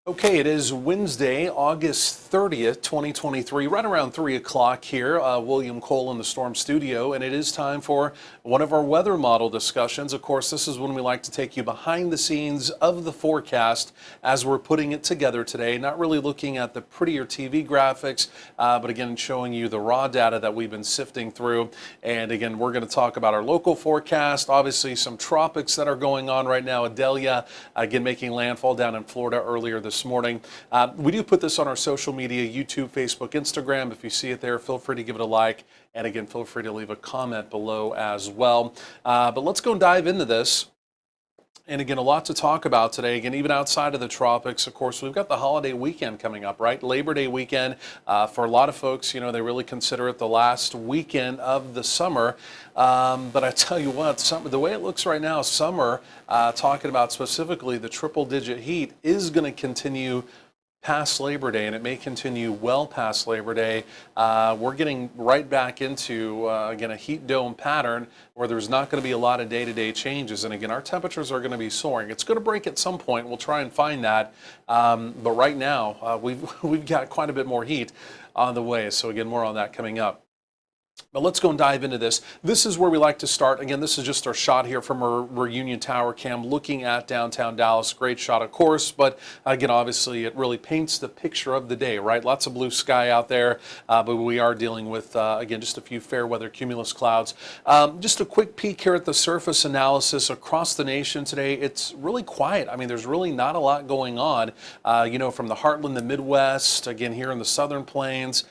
Okay, it is Wednesday, August 30th, 2023, right around 3 o'clock here. William Cole in the Storm Studio, and it is time for one of our weather model discussions. Of course, this is when we like to take you behind the scenes of the forecast as we're putting it together today, not really looking at the prettier TV graphics, but again, showing you the raw data that we've been sifting through. And again, we're going to talk about our local forecast, obviously some tropics that are going on right now. Idalia, again, making landfall down in Florida earlier this morning. We do put this on our social media, YouTube, Facebook, Instagram. If you see it there, feel free to give it a like. And again, feel free to leave a comment below as well. But let's go and dive into this. And again, a lot to talk about today. Again, even outside of the tropics, of course, we've got the holiday weekend coming up, right? Labor Day weekend. For a lot of folks, you know, they really consider it the last weekend of the summer. But I tell you what, the way it looks right now, summer, talking about specifically the triple-digit heat, is going to continue past Labor Day, and it may continue well past Labor Day. We're getting right back into, again, a heat dome pattern where there's not going to be a lot of day-to-day changes. And again, our temperatures are going to be soaring. It's going to break at some point. We'll try and find that. But right now, we've got quite a bit more heat on the way. So again, more on that coming up. But let's go and dive into this. This is where we like to start. Again, this is just our shot here from our Reunion Tower cam looking at downtown Dallas. Great shot, of course, but again, obviously it really paints the picture of the day, right? Lots of blue sky out there, but we are dealing with, again, just a few fair weather cumulus clouds. Just a quick peek here at the surface analysis across the nation today. It's really quiet. I mean, there's really not a lot going on, you know, from the heartland, the Midwest, again, here in the southern plains.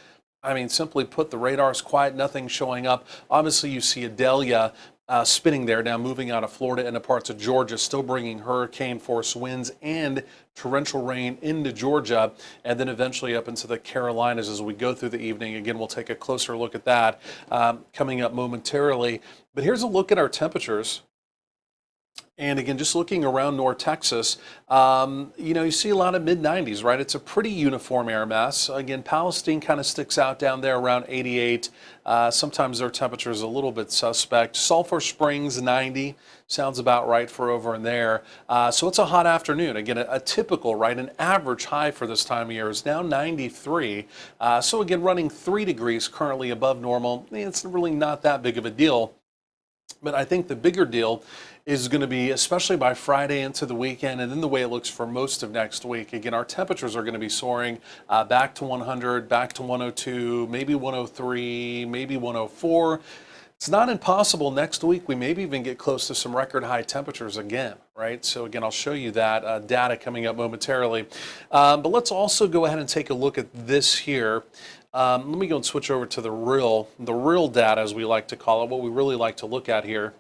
I mean, simply put, the radar's quiet, nothing showing up. Obviously, you see Idalia spinning there, now moving out of Florida into parts of Georgia, still bringing hurricane force winds and torrential rain into Georgia, and then eventually up into the Carolinas as we go through the evening. Again, we'll take a closer look at that coming up momentarily. But here's a look at our temperatures. And again, just looking around North Texas, you know, you see a lot of mid-90s, right? It's a pretty uniform air mass. Again, Palestine kind of sticks out down there around 88. Sometimes their temperature is a little bit suspect. Sulphur Springs, 90. Sounds about right for over in there. So it's a hot afternoon. Again, a typical, right? An average high for this time of year is now 93. So again, running 3 degrees currently above normal. It's really not that big of a deal. But I think the bigger deal is going to be, especially by Friday into the weekend, and then the way it looks for most of next week. Again, our temperatures are going to be soaring back to 100, back to 102, maybe 103, maybe 104. It's not impossible next week we maybe even get close to some record high temperatures again, right? So again, I'll show you that data coming up momentarily. But let's also go ahead and take a look at this here. Let me go and switch over to the real data, as we like to call it, what we really like to look at here.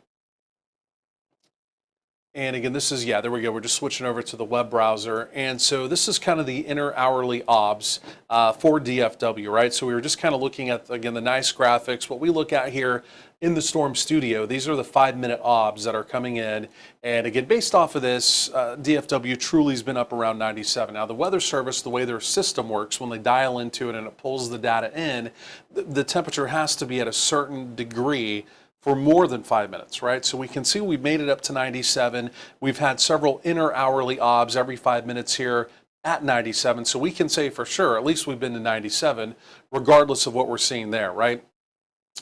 And again, this is, yeah, there we go. We're just switching over to the web browser. And so this is kind of the inner hourly OBS for DFW, right? So we were just kind of looking at, again, the nice graphics. What we look at here in the Storm Studio, these are the 5-minute OBS that are coming in. And again, based off of this, DFW truly has been up around 97. Now, the Weather Service, the way their system works, when they dial into it and it pulls the data in, the temperature has to be at a certain degree for more than 5 minutes, right? So we can see we've made it up to 97. We've had several inner hourly OBS every 5 minutes here at 97. So we can say for sure, at least we've been to 97, regardless of what we're seeing there, right?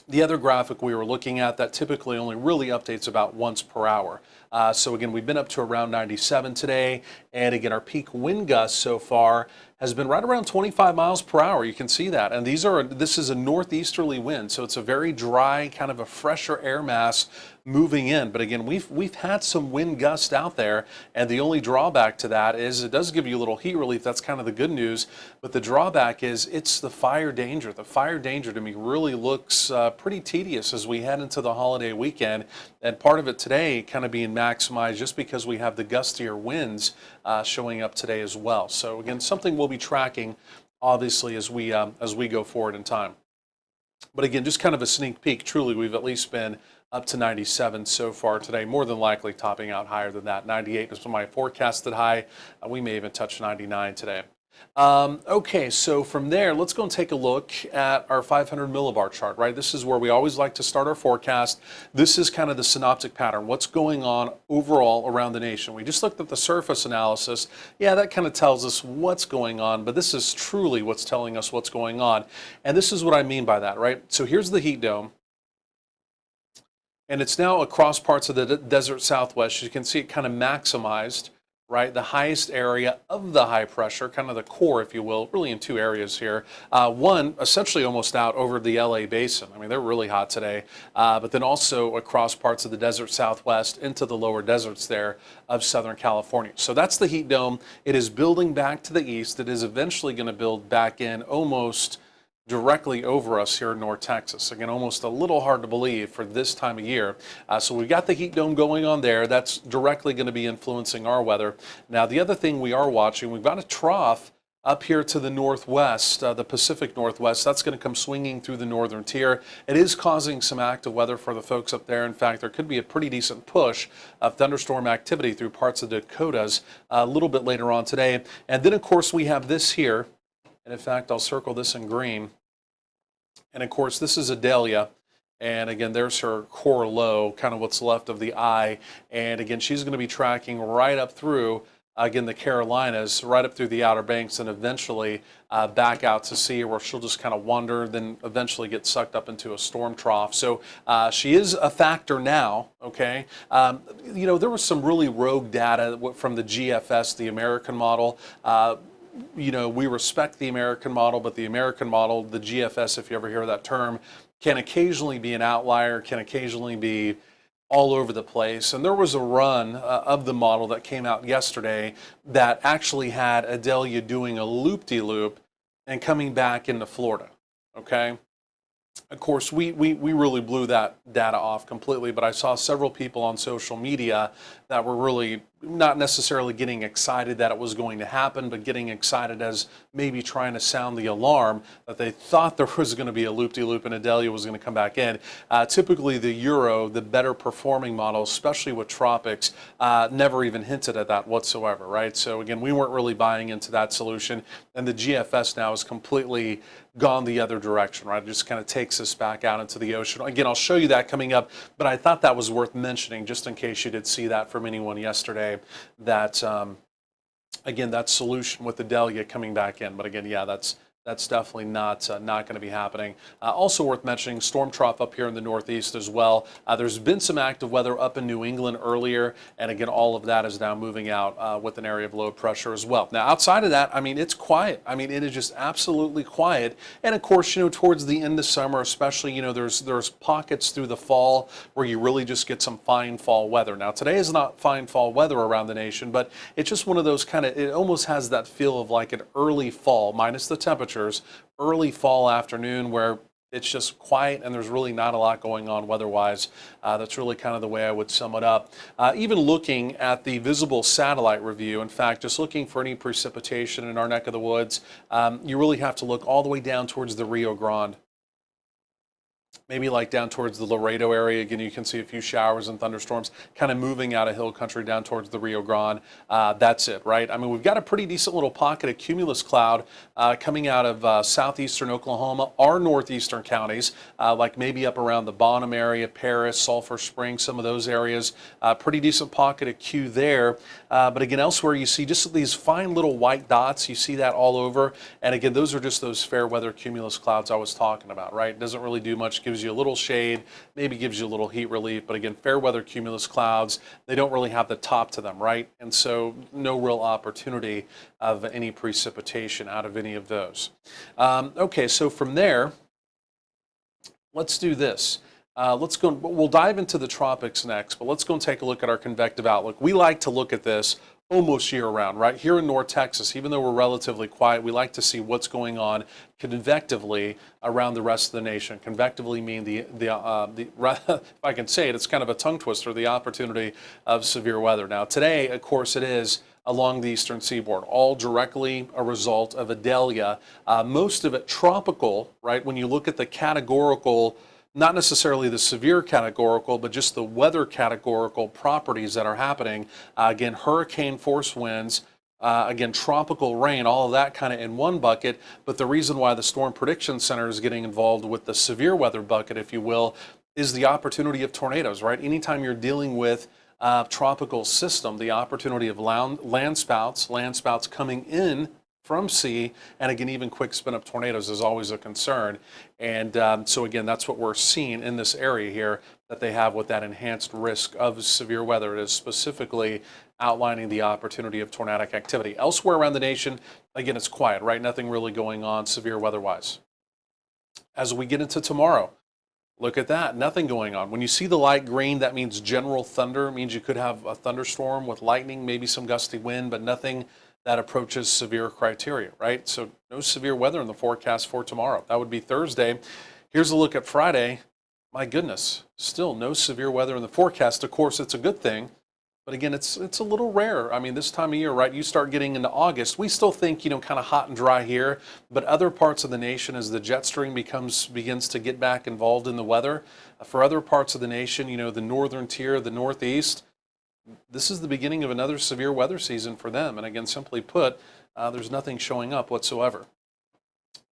The other graphic we were looking at that typically only really updates about once per hour. So again, we've been up to around 97 today. And again, our peak wind gust so far has been right around 25 miles per hour. You can see that. And this is a northeasterly wind. So it's a very dry, kind of a fresher air mass moving in. But again, we've had some wind gusts out there. And the only drawback to that is it does give you a little heat relief. That's kind of the good news. But the drawback is it's the fire danger. The fire danger to me really looks pretty tedious as we head into the holiday weekend. And part of it today kind of being maximized just because we have the gustier winds showing up today as well. So again, something we'll be tracking obviously as we go forward in time. But again, just kind of a sneak peek. Truly, we've at least been up to 97 so far today, more than likely topping out higher than that. 98 is my forecasted high. We may even touch 99 today. Okay, so from there, let's go and take a look at our 500 millibar chart, right? This is where we always like to start our forecast. This is kind of the synoptic pattern. What's going on overall around the nation? We just looked at the surface analysis. Yeah, that kind of tells us what's going on, but this is truly what's telling us what's going on. And this is what I mean by that, right? So here's the heat dome. And it's now across parts of the desert southwest. You can see it kind of maximized, right? The highest area of the high pressure, kind of the core, if you will, really in two areas here. One, essentially almost out over the LA basin. I mean, they're really hot today. But then also across parts of the desert southwest into the lower deserts there of Southern California. So that's the heat dome. It is building back to the east. It is eventually going to build back in almost directly over us here in North Texas. Again, almost a little hard to believe for this time of year. So we've got the heat dome going on there. That's directly going to be influencing our weather. Now, the other thing we are watching, we've got a trough up here to the northwest, the Pacific Northwest. That's going to come swinging through the northern tier. It is causing some active weather for the folks up there. In fact, there could be a pretty decent push of thunderstorm activity through parts of the Dakotas a little bit later on today. And then, of course, we have this here. And in fact, I'll circle this in green. And of course, this is Adelia. And again, there's her core low, kind of what's left of the eye. And again, she's going to be tracking right up through, again, the Carolinas, right up through the Outer Banks, and eventually back out to sea, where she'll just kind of wander, then eventually get sucked up into a storm trough. So she is a factor now, okay? You know, there was some really rogue data from the GFS, the American model. You know, we respect the American model, but the American model, the GFS, if you ever hear that term, can occasionally be an outlier, can occasionally be all over the place. And there was a run of the model that came out yesterday that actually had Adelia doing a loop-de-loop and coming back into Florida, okay? Of course, we really blew that data off completely, but I saw several people on social media that were really not necessarily getting excited that it was going to happen, but getting excited as maybe trying to sound the alarm that they thought there was going to be a loop-de-loop and Adelia was going to come back in. Typically, the Euro, the better performing model, especially with tropics, never even hinted at that whatsoever, right? So again, we weren't really buying into that solution, and the GFS now is completely gone the other direction, right? It just kind of takes us back out into the ocean. Again, I'll show you that coming up, but I thought that was worth mentioning just in case you did see that from anyone yesterday, that again, that solution with the Delia coming back in. But again, yeah, that's definitely not going to be happening. Also worth mentioning, storm trough up here in the northeast as well. There's been some active weather up in New England earlier, and again, all of that is now moving out with an area of low pressure as well. Now, outside of that, I mean, it's quiet. I mean, it is just absolutely quiet. And of course, you know, towards the end of summer, especially, you know, there's pockets through the fall where you really just get some fine fall weather. Now, today is not fine fall weather around the nation, but it's just one of those kind of, it almost has that feel of like an early fall, minus the temperature, early fall afternoon where it's just quiet and there's really not a lot going on weather-wise. That's really kind of the way I would sum it up. Even looking at the visible satellite review, in fact, just looking for any precipitation in our neck of the woods, you really have to look all the way down towards the Rio Grande. Maybe like down towards the Laredo area. Again, you can see a few showers and thunderstorms kind of moving out of hill country down towards the Rio Grande. That's it, right? I mean, we've got a pretty decent little pocket of cumulus cloud coming out of southeastern Oklahoma, our northeastern counties, like maybe up around the Bonham area, Paris, Sulphur Springs, some of those areas. Pretty decent pocket of Q there. But again, elsewhere you see just these fine little white dots. You see that all over. And again, those are just those fair weather cumulus clouds I was talking about, right? It doesn't really do much. Gives you a little shade, maybe gives you a little heat relief, but again, fair weather cumulus clouds, they don't really have the top to them, right? And so no real opportunity of any precipitation out of any of those. Okay, so from there, let's do this. Let's go, we'll dive into the tropics next, but let's go and take a look at our convective outlook. We like to look at this almost year-round, right? Here in North Texas, even though we're relatively quiet, we like to see what's going on convectively around the rest of the nation. Convectively mean if I can say it, it's kind of a tongue twister, the opportunity of severe weather. Now today, of course, it is along the eastern seaboard, all directly a result of Adelia. Most of it tropical, right? When you look at the categorical, not necessarily the severe categorical, but just the weather categorical properties that are happening. Again, hurricane force winds, again, tropical rain, all of that kind of in one bucket. But the reason why the Storm Prediction Center is getting involved with the severe weather bucket, if you will, is the opportunity of tornadoes, right? Anytime you're dealing with tropical system, the opportunity of land spouts coming in from sea, and again, even quick spin up tornadoes is always a concern. And so again, that's what we're seeing in this area here that they have with that enhanced risk of severe weather. It is specifically outlining the opportunity of tornadic activity. Elsewhere around the nation, again, it's quiet, right? Nothing really going on severe weather-wise. As we get into tomorrow, look at that, nothing going on. When you see the light green, that means general thunder. It means you could have a thunderstorm with lightning, maybe some gusty wind, but nothing that approaches severe criteria, right? So no severe weather in the forecast for tomorrow. That would be Thursday. Here's a look at Friday. My goodness, still no severe weather in the forecast. Of course, it's a good thing, but again, it's a little rare. I mean, this time of year, right? You start getting into August. We still think, kind of hot and dry here, but other parts of the nation, as the jet stream begins to get back involved in the weather, for other parts of the nation, the northern tier, the Northeast, this is the beginning of another severe weather season for them. And again, simply put, there's nothing showing up whatsoever.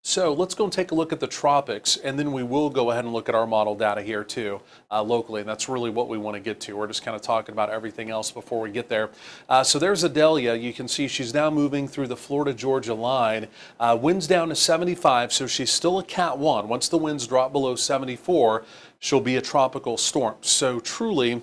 So let's go and take a look at the tropics, and then we will go ahead and look at our model data here too, locally, and that's really what we want to get to. We're just kind of talking about everything else before we get there. So there's Adelia. You can see she's now moving through the Florida-Georgia line. Winds down to 75, so she's still a Cat 1. Once the winds drop below 74, she'll be a tropical storm. So truly,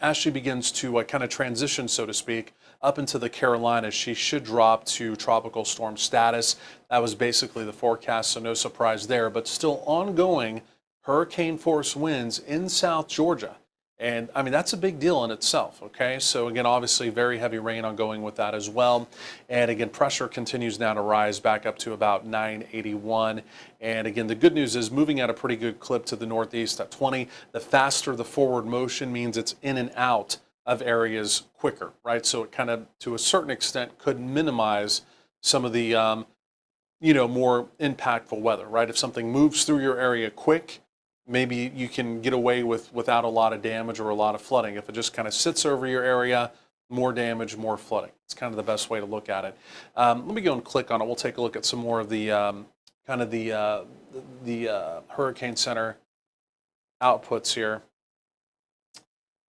as she begins to kind of transition, so to speak, up into the Carolinas, she should drop to tropical storm status. That was basically the forecast, so no surprise there, but still ongoing hurricane force winds in South Georgia. And I mean, that's a big deal in itself, okay? So again, obviously very heavy rain ongoing with that as well. And again, pressure continues now to rise back up to about 981. And again, the good news is moving at a pretty good clip to the northeast at 20. The faster the forward motion means it's in and out of areas quicker, right? So it kind of, to a certain extent, could minimize some of the, more impactful weather, right? If something moves through your area quick, maybe you can get away without a lot of damage or a lot of flooding. If it just kind of sits over your area, more damage, more flooding. It's kind of the best way to look at it. Let me go and click on it. We'll take a look at some more of the Hurricane Center outputs here.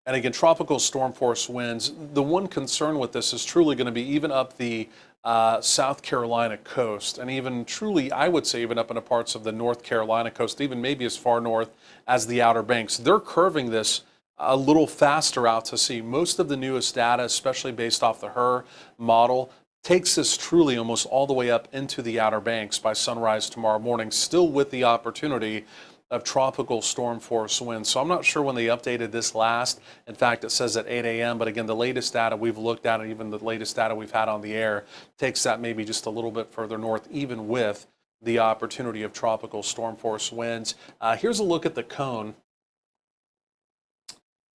And again, tropical storm force winds. The one concern with this is truly going to be even up the South Carolina coast, and even truly, I would say, even up into parts of the North Carolina coast, even maybe as far north as the Outer Banks. They're curving this a little faster out to sea. Most of the newest data, especially based off the HRRR model, takes this truly almost all the way up into the Outer Banks by sunrise tomorrow morning, still with the opportunity of tropical storm force winds. So I'm not sure when they updated this last. In fact, it says at 8 a.m. But again, the latest data we've looked at, and even the latest data we've had on the air, takes that maybe just a little bit further north, even with the opportunity of tropical storm force winds. Here's a look at the cone.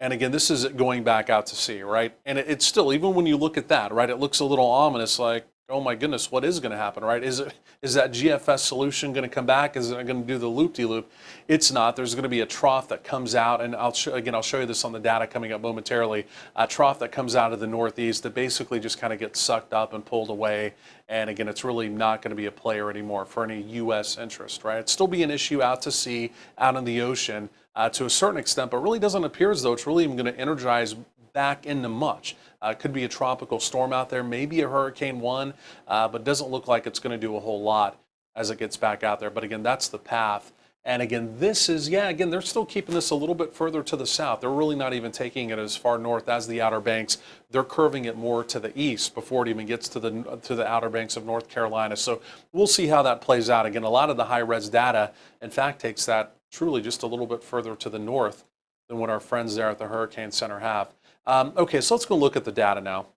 And again, this is going back out to sea, right? And it's still, even when you look at that, right, it looks a little ominous, like, oh my goodness, what is going to happen, right? Is that GFS solution going to come back? Is it going to do the loop-de-loop? It's not. There's going to be a trough that comes out, and I'll show you this on the data coming up momentarily. A trough that comes out of the northeast that basically just kind of gets sucked up and pulled away. And again, it's really not going to be a player anymore for any U.S. interest, right? It'd still be an issue out to sea, out in the ocean to a certain extent, but really doesn't appear as though it's really even going to energize back into much. Could be a tropical storm out there, maybe a Hurricane 1, but doesn't look like it's going to do a whole lot as it gets back out there. But again, that's the path. And again, this is, again, they're still keeping this a little bit further to the south. They're really not even taking it as far north as the Outer Banks. They're curving it more to the east before it even gets to the Outer Banks of North Carolina. So we'll see how that plays out. Again, a lot of the high-res data, in fact, takes that truly just a little bit further to the north than what our friends there at the Hurricane Center have. Okay, so let's go look at the data now.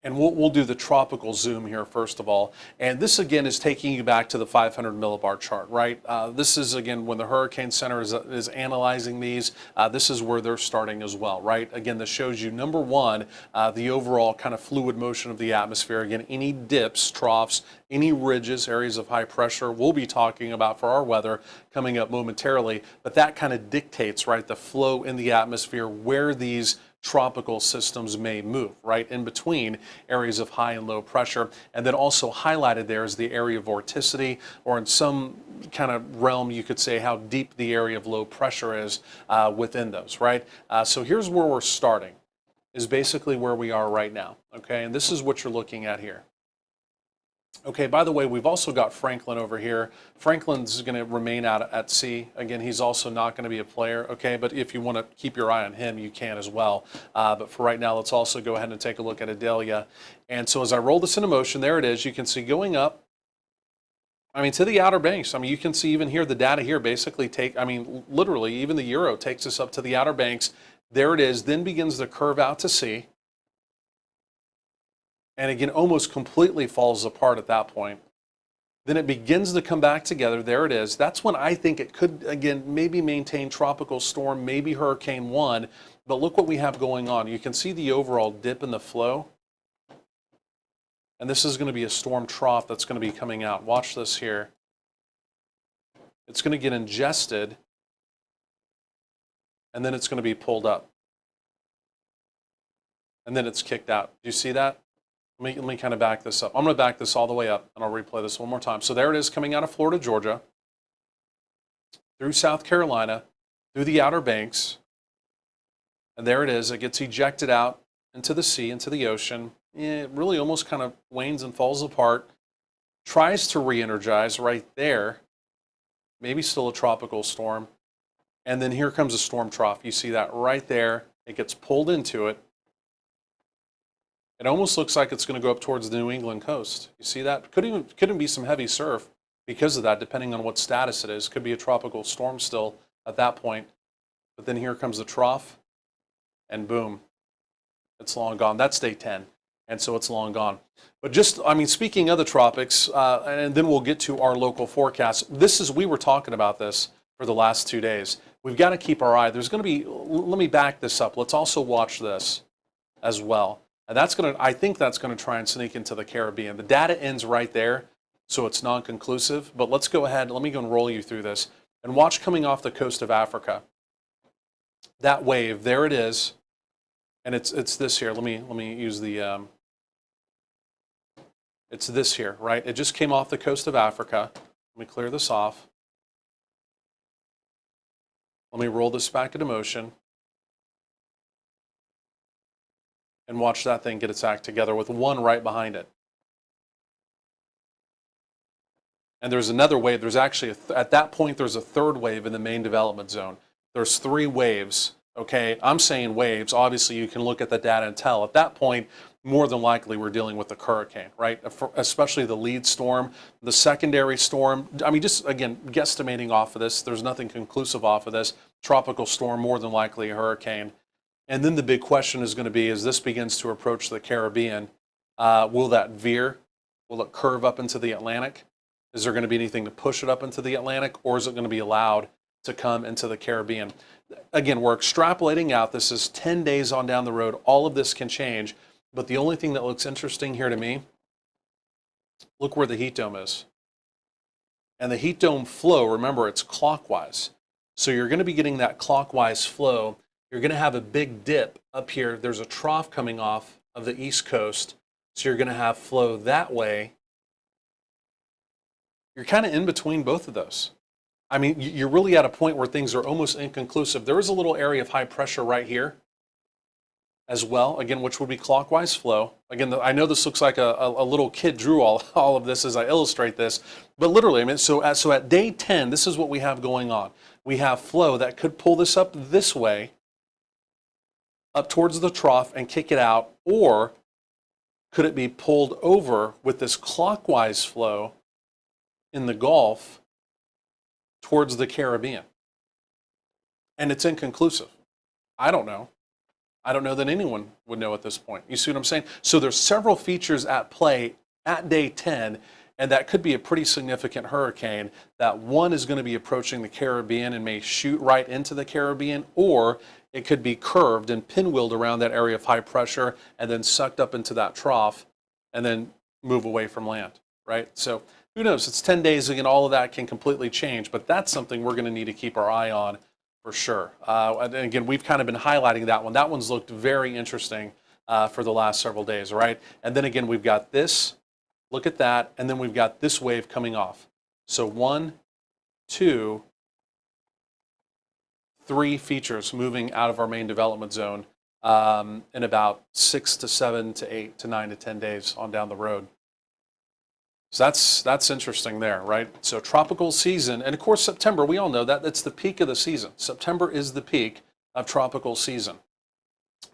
And we'll do the tropical zoom here first of all. And this again is taking you back to the 500 millibar chart, right? This is again when the Hurricane Center is analyzing these, this is where they're starting as well, right? Again, this shows you number one, the overall kind of fluid motion of the atmosphere. Again, any dips, troughs, any ridges, areas of high pressure, we'll be talking about for our weather coming up momentarily. But that kind of dictates, right, the flow in the atmosphere, where these tropical systems may move, right, in between areas of high and low pressure. And then also highlighted there is the area of vorticity, or in some kind of realm, you could say how deep the area of low pressure is within those, right? So here's where we're starting, is basically where we are right now, okay? And this is what you're looking at here. Okay, by the way, we've also got Franklin over here. Franklin's going to remain out at sea. Again, he's also not going to be a player, okay? But if you want to keep your eye on him, you can as well. But for right now, let's also go ahead and take a look at Adelia. And so as I roll this into motion, there it is. You can see going up, I mean, to the Outer Banks. I mean, you can see even here, the data here basically literally, even the Euro takes us up to the Outer Banks. There it is, then begins to curve out to sea. And again, almost completely falls apart at that point. Then it begins to come back together. There it is. That's when I think it could, again, maybe maintain tropical storm, maybe Hurricane 1. But look what we have going on. You can see the overall dip in the flow. And this is going to be a storm trough that's going to be coming out. Watch this here. It's going to get ingested, and then it's going to be pulled up. And then it's kicked out. Do you see that? Let me kind of back this up. I'm going to back this all the way up, and I'll replay this one more time. So there it is, coming out of Florida, Georgia, through South Carolina, through the Outer Banks. And there it is. It gets ejected out into the sea, into the ocean. It really almost kind of wanes and falls apart. Tries to re-energize right there. Maybe still a tropical storm. And then here comes a storm trough. You see that right there. It gets pulled into it. It almost looks like it's going to go up towards the New England coast. You see that? Could even be some heavy surf because of that, depending on what status it is. Could be a tropical storm still at that point. But then here comes the trough, and boom, it's long gone. That's day 10, and so it's long gone. But just, I mean, speaking of the tropics, and then we'll get to our local forecast. We were talking about this for the last 2 days. We've got to keep our eye. There's going to be, let me back this up. Let's also watch this as well. And I think that's going to try and sneak into the Caribbean. The data ends right there, so it's non-conclusive. But let's go ahead, let me go and roll you through this. And watch coming off the coast of Africa. That wave, there it is. And it's this here. Let me use the, it's this here, right? It just came off the coast of Africa. Let me clear this off. Let me roll this back into motion. And watch that thing get its act together with one right behind it. And there's another wave. There's actually, at that point, there's a third wave in the main development zone. There's 3 waves, okay? I'm saying waves. Obviously, you can look at the data and tell. At that point, more than likely, we're dealing with a hurricane, right? Especially the lead storm, the secondary storm. I mean, just, again, guesstimating off of this. There's nothing conclusive off of this. Tropical storm, more than likely a hurricane. And then the big question is going to be, as this begins to approach the Caribbean, will that veer? Will it curve up into the Atlantic? Is there going to be anything to push it up into the Atlantic, or is it going to be allowed to come into the Caribbean? Again, we're extrapolating out. This is 10 days on down the road. All of this can change. But the only thing that looks interesting here to me, look where the heat dome is. And the heat dome flow, remember, it's clockwise. So you're going to be getting that clockwise flow. You're going to have a big dip up here. There's a trough coming off of the East Coast. So you're going to have flow that way. You're kind of in between both of those. I mean, you're really at a point where things are almost inconclusive. There is a little area of high pressure right here as well, again, which would be clockwise flow. Again, I know this looks like a little kid drew all of this as I illustrate this, but literally, I mean, so at day 10, this is what we have going on. We have flow that could pull this up this way, up towards the trough and kick it out, or could it be pulled over with this clockwise flow in the Gulf towards the Caribbean? And it's inconclusive. I don't know. I don't know that anyone would know at this point. You see what I'm saying? So there's several features at play at day 10, and that could be a pretty significant hurricane. That one is going to be approaching the Caribbean and may shoot right into the Caribbean, or it could be curved and pinwheeled around that area of high pressure and then sucked up into that trough and then move away from land, right? So who knows? It's 10 days, again, all of that can completely change, but that's something we're going to need to keep our eye on for sure. And again, we've kind of been highlighting that one. That one's looked very interesting for the last several days, right? And then again, we've got this. Look at that. And then we've got this wave coming off. So 1, 2, 3 features moving out of our main development zone in about 6 to 7 to 8 to 9 to 10 days on down the road. So that's interesting there, right? So tropical season, and of course September, we all know that that's the peak of the season. September is the peak of tropical season.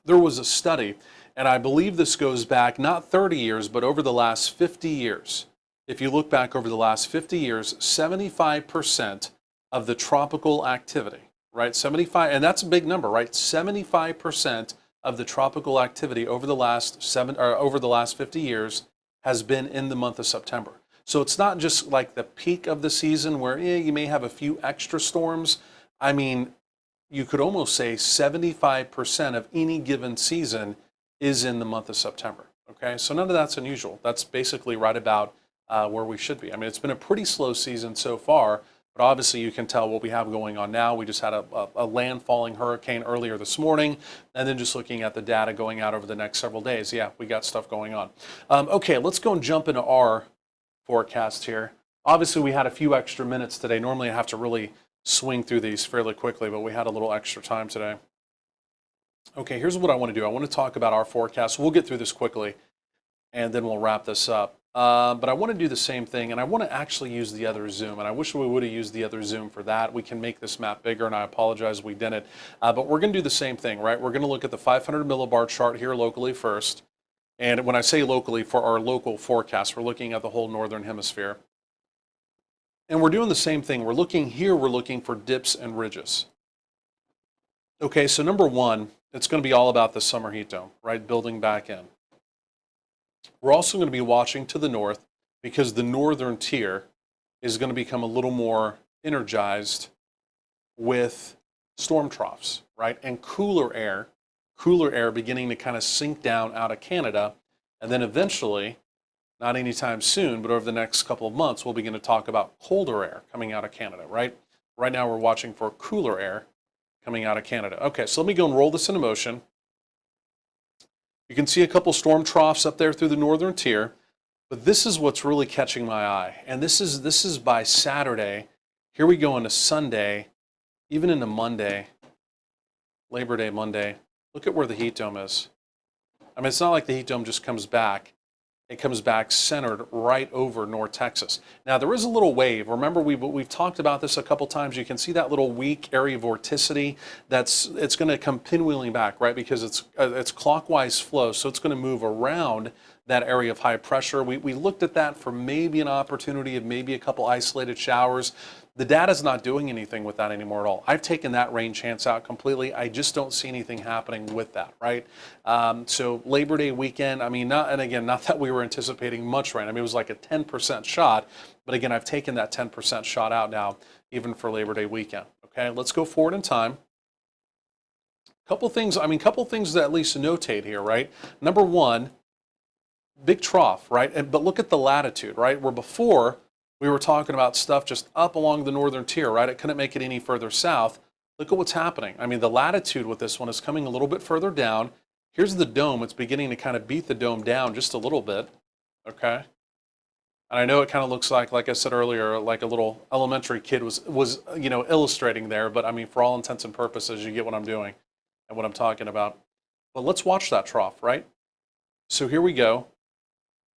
There was a study, and I believe this goes back not 30 years, but over the last 50 years. If you look back over the last 50 years, 75% of the tropical activity, right? 75, and that's a big number, right? 75% of the tropical activity over the last 50 years has been in the month of September. So it's not just like the peak of the season where you may have a few extra storms. I mean, you could almost say 75% of any given season is in the month of September. Okay, so none of that's unusual. That's basically right about where we should be. I mean, it's been a pretty slow season so far, but obviously you can tell what we have going on now. We just had a landfalling hurricane earlier this morning, and then just looking at the data going out over the next several days, yeah, we got stuff going on. Okay, let's go and jump into our forecast here. Obviously, we had a few extra minutes today. Normally, I have to really swing through these fairly quickly, but we had a little extra time today. Okay, here's what I want to do. I want to talk about our forecast. We'll get through this quickly, and then we'll wrap this up. But I want to do the same thing, and I want to actually use the other zoom, and I wish we would have used the other zoom for that. We can make this map bigger, and I apologize we didn't. But we're going to do the same thing, right? We're going to look at the 500 millibar chart here locally first. And when I say locally, for our local forecast, we're looking at the whole northern hemisphere. And we're doing the same thing. We're looking here, we're looking for dips and ridges. Okay, so number one, it's going to be all about the summer heat dome, right? Building back in. We're also going to be watching to the north because the northern tier is going to become a little more energized with storm troughs, right? And cooler air beginning to kind of sink down out of Canada. And then eventually, not anytime soon, but over the next couple of months, we'll begin to talk about colder air coming out of Canada, right? Right now we're watching for cooler air coming out of Canada. Okay, so let me go and roll this into motion. You can see a couple storm troughs up there through the northern tier, but this is what's really catching my eye. And this is by Saturday. Here we go into Sunday, even into Monday, Labor Day Monday. Look at where the heat dome is. I mean, it's not like the heat dome just comes back. It comes back centered right over North Texas. Now, there is a little wave. Remember, we've talked about this a couple times. You can see that little weak area of vorticity. It's going to come pinwheeling back, right? Because it's clockwise flow, so it's going to move around that area of high pressure. We looked at that for maybe an opportunity of maybe a couple isolated showers. The data's not doing anything with that anymore at all. I've taken that rain chance out completely. I just don't see anything happening with that, right? So Labor Day weekend, I mean, not that we were anticipating much rain. I mean, it was like a 10% shot, but again, I've taken that 10% shot out now, even for Labor Day weekend. Okay, let's go forward in time. Couple things to at least notate here, right? Number one, big trough, right? But look at the latitude, right? Where before, we were talking about stuff just up along the northern tier, right? It couldn't make it any further south. Look at what's happening. I mean, the latitude with this one is coming a little bit further down. Here's the dome. It's beginning to kind of beat the dome down just a little bit, okay? And I know it kind of looks like I said earlier, like a little elementary kid was illustrating there, but I mean, for all intents and purposes, you get what I'm doing and what I'm talking about. But let's watch that trough, right? So here we go.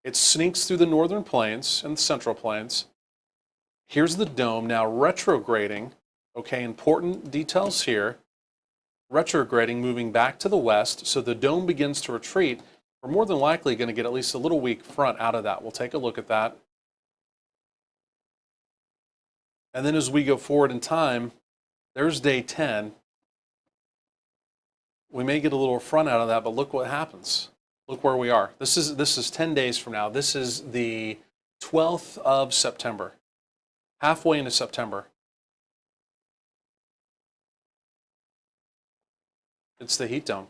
It sneaks through the northern plains and the central plains. Here's the dome now retrograding. Okay, important details here. Retrograding, moving back to the west, so the dome begins to retreat. We're more than likely going to get at least a little weak front out of that. We'll take a look at that. And then as we go forward in time, there's day 10. We may get a little front out of that, but look what happens. Look where we are. This is 10 days from now. This is the 12th of September. Halfway into September. It's the heat dome.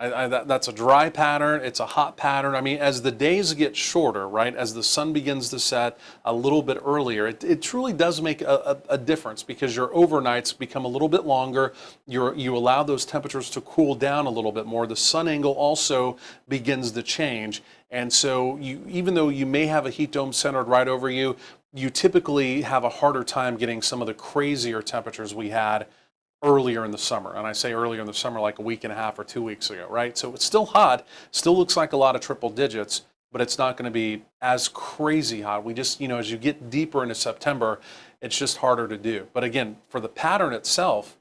That's a dry pattern. It's a hot pattern. I mean, as the days get shorter, right, as the sun begins to set a little bit earlier, it truly does make a difference because your overnights become a little bit longer. You allow those temperatures to cool down a little bit more. The sun angle also begins to change. And so even though you may have a heat dome centered right over you, you typically have a harder time getting some of the crazier temperatures we had earlier in the summer. And I say earlier in the summer like a week and a half or 2 weeks ago, right? So it's still hot, still looks like a lot of triple digits, but it's not going to be as crazy hot. We just, as you get deeper into September, it's just harder to do. But again, for the pattern itself,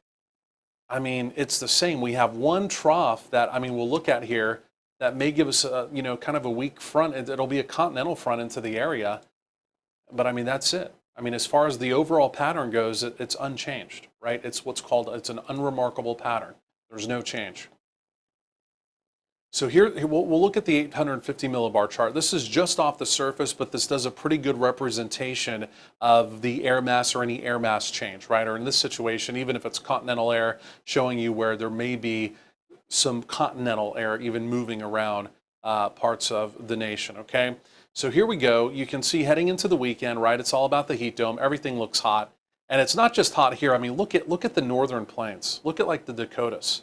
I mean, it's the same. We have one trough that, I mean, we'll look at here that may give us a, kind of a weak front. It'll be a continental front into the area, but I mean, that's it. I mean, as far as the overall pattern goes, it's unchanged, right? It's it's an unremarkable pattern. There's no change. So here, we'll look at the 850 millibar chart. This is just off the surface, but this does a pretty good representation of the air mass or any air mass change, right? Or in this situation, even if it's continental air, showing you where there may be some continental air even moving around parts of the nation, okay? So here we go. You can see heading into the weekend, right? It's all about the heat dome. Everything looks hot. And it's not just hot here. I mean, look at the northern plains. Look at like the Dakotas.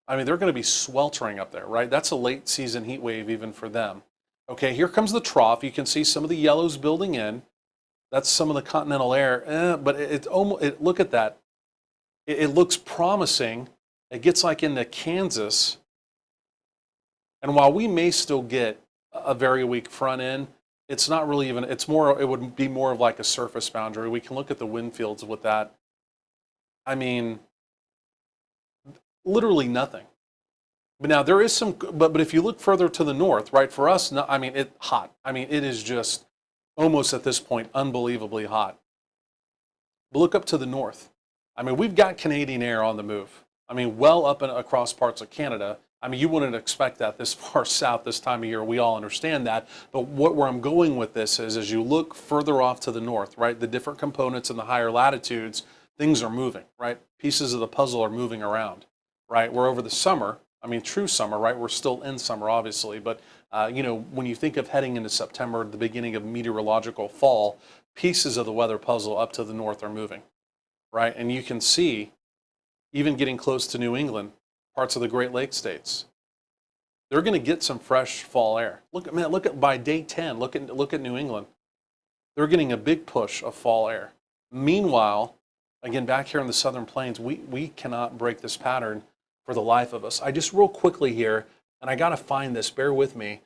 I mean, they're going to be sweltering up there, right? That's a late season heat wave even for them. Okay, here comes the trough. You can see some of the yellows building in. That's some of the continental air. But it's almost, look at that. It looks promising. It gets like into Kansas. And while we may still get a very weak front end, it's not really even, it would be more of like a surface boundary. We can look at the wind fields with that. I mean, literally nothing. But now there is some, but if you look further to the north, right, for us, no, I mean, it's hot. I mean, it is just almost at this point unbelievably hot. But look up to the north. I mean, we've got Canadian air on the move. I mean, well up and across parts of Canada. I mean, you wouldn't expect that this far south this time of year. We all understand that. But where I'm going with this is as you look further off to the north, right, the different components in the higher latitudes, things are moving, right? Pieces of the puzzle are moving around, right? We're over the summer. I mean, true summer, right? We're still in summer, obviously. But, when you think of heading into September, the beginning of meteorological fall, pieces of the weather puzzle up to the north are moving, right? And you can see, even getting close to New England, parts of the Great Lakes states, they're going to get some fresh fall air. Look at by day 10. Look at New England. They're getting a big push of fall air. Meanwhile, again, back here in the southern plains, we cannot break this pattern for the life of us. I just real quickly here, and I got to find this. Bear with me.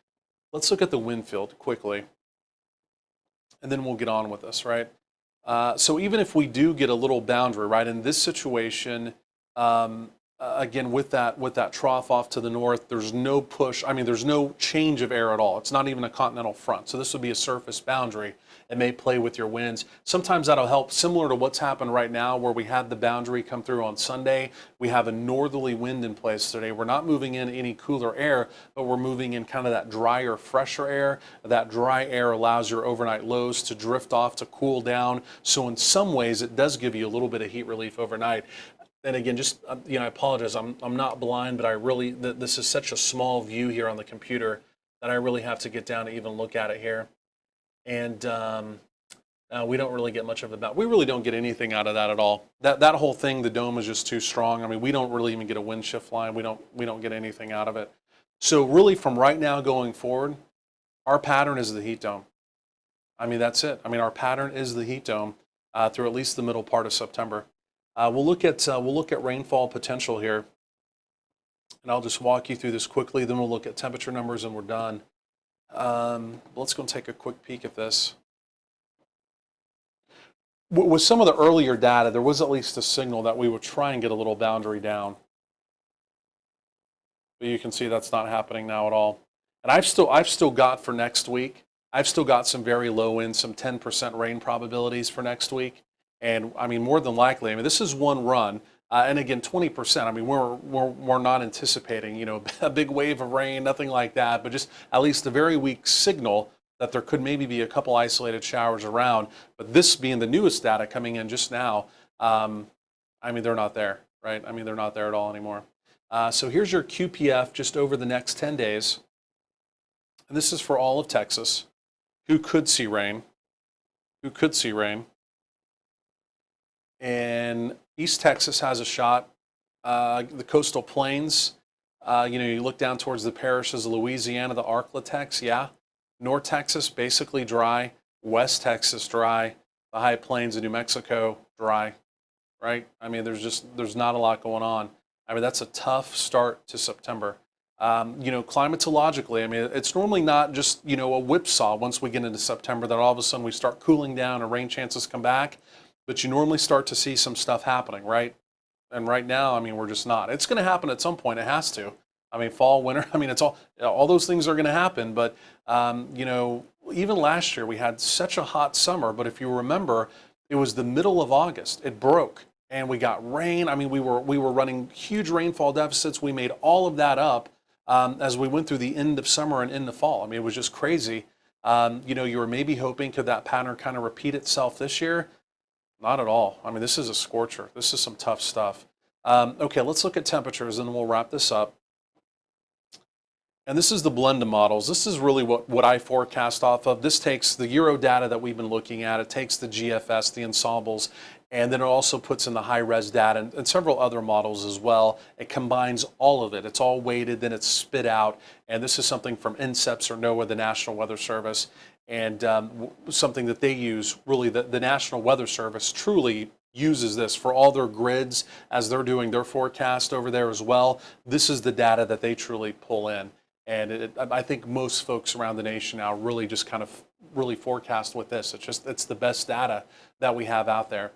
Let's look at the wind field quickly, and then we'll get on with this, right? So even if we do get a little boundary, right, in this situation, again, with that trough off to the north, there's no push. I mean, there's no change of air at all. It's not even a continental front. So this would be a surface boundary. It may play with your winds. Sometimes that'll help, similar to what's happened right now where we had the boundary come through on Sunday. We have a northerly wind in place today. We're not moving in any cooler air, but we're moving in kind of that drier, fresher air. That dry air allows your overnight lows to drift off, to cool down. So in some ways, it does give you a little bit of heat relief overnight. And again, just, I apologize, I'm not blind, but this is such a small view here on the computer that I really have to get down to even look at it here. And we don't really get much of it. We really don't get anything out of that at all. That whole thing, the dome is just too strong. I mean, we don't really even get a wind shift line. We don't get anything out of it. So really from right now going forward, our pattern is the heat dome. I mean, that's it. I mean, our pattern is the heat dome through at least the middle part of September. We'll look at rainfall potential here, and I'll just walk you through this quickly. Then we'll look at temperature numbers, and we're done. Let's go and take a quick peek at this. With some of the earlier data, there was at least a signal that we would try and get a little boundary down, but you can see that's not happening now at all. And I've still got for next week. I've still got some very low winds, some 10% rain probabilities for next week. And I mean, more than likely, I mean, this is one run, and again, 20%. I mean, we're not anticipating, a big wave of rain, nothing like that, but just at least a very weak signal that there could maybe be a couple isolated showers around. But this being the newest data coming in just now, I mean, they're not there, right? I mean, they're not there at all anymore. So here's your QPF just over the next 10 days. And this is for all of Texas. Who could see rain? Who could see rain? And East Texas has a shot. The coastal plains, you look down towards the parishes of Louisiana, the Arklatex, yeah. North Texas, basically dry. West Texas, dry. The high plains of New Mexico, dry, right? I mean, there's not a lot going on. I mean, that's a tough start to September. Climatologically, I mean, it's normally not just, a whipsaw once we get into September that all of a sudden we start cooling down and rain chances come back. But you normally start to see some stuff happening, right? And right now, I mean, we're just not. It's going to happen at some point. It has to. I mean, fall, winter. I mean, it's all those things are going to happen. But even last year we had such a hot summer. But if you remember, it was the middle of August. It broke, and we got rain. I mean, we were running huge rainfall deficits. We made all of that up as we went through the end of summer and into fall. I mean, it was just crazy. You were maybe hoping could that pattern kind of repeat itself this year? Not at all. I mean, this is a scorcher. This is some tough stuff. Okay, let's look at temperatures and then we'll wrap this up. And this is the blended models. This is really what I forecast off of. This takes the Euro data that we've been looking at. It takes the GFS, the ensembles, and then it also puts in the high-res data and several other models as well. It combines all of it. It's all weighted, then it's spit out. And this is something from NCEPS or NOAA, the National Weather Service, and something that they use. Really, the National Weather Service truly uses this for all their grids as they're doing their forecast over there as well. This is the data that they truly pull in. And I think most folks around the nation now really just kind of really forecast with this. It's the best data that we have out there.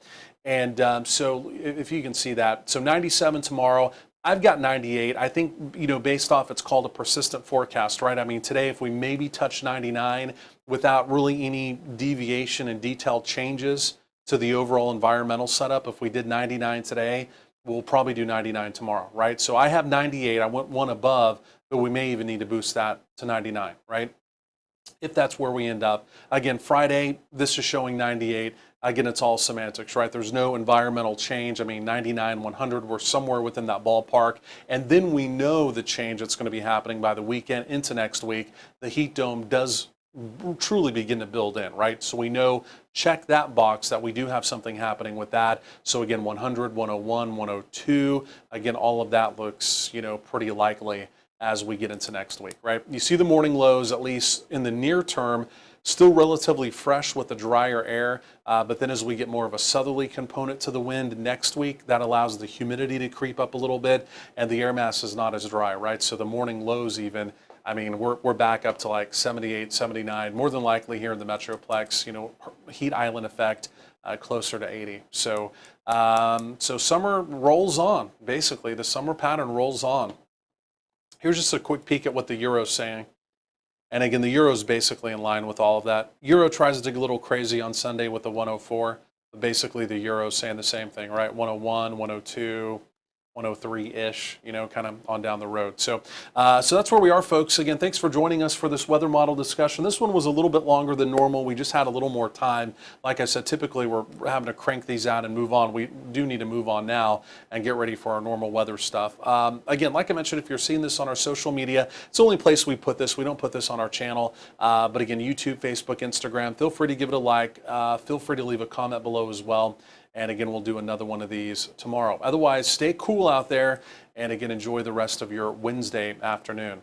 And so if you can see that, so 97 tomorrow. I've got 98. I think, based off it's called a persistent forecast, right? I mean, today if we maybe touch 99 without really any deviation and detailed changes to the overall environmental setup, if we did 99 today, we'll probably do 99 tomorrow, right? So I have 98. I went one above, but we may even need to boost that to 99, right? If that's where we end up. Again, Friday, this is showing 98. Again, it's all semantics, right? There's no environmental change. I mean, 99, 100, we're somewhere within that ballpark. And then we know the change that's going to be happening by the weekend into next week. The heat dome does truly begin to build in, right? So we know, check that box that we do have something happening with that. So again, 100, 101, 102, again, all of that looks, pretty likely as we get into next week, right? You see the morning lows, at least in the near term, still relatively fresh with the drier air, but then as we get more of a southerly component to the wind next week, that allows the humidity to creep up a little bit, and the air mass is not as dry, right? So the morning lows even, I mean, we're back up to like 78, 79, more than likely here in the Metroplex, heat island effect, closer to 80. So, so summer rolls on, basically. The summer pattern rolls on. Here's just a quick peek at what the Euro's saying. And again, the Euro's basically in line with all of that. Euro tries to dig a little crazy on Sunday with the 104. But basically, the Euro's saying the same thing, right? 101, 102, 103-ish, kind of on down the road. So so that's where we are, folks. Again, thanks for joining us for this weather model discussion. This one was a little bit longer than normal. We just had a little more time. Like I said, typically we're having to crank these out and move on. We do need to move on now and get ready for our normal weather stuff. Again, like I mentioned, if you're seeing this on our social media, it's the only place we put this. We don't put this on our channel. But again, YouTube, Facebook, Instagram, feel free to give it a like. Feel free to leave a comment below as well. And again, we'll do another one of these tomorrow. Otherwise, stay cool out there. And again, enjoy the rest of your Wednesday afternoon.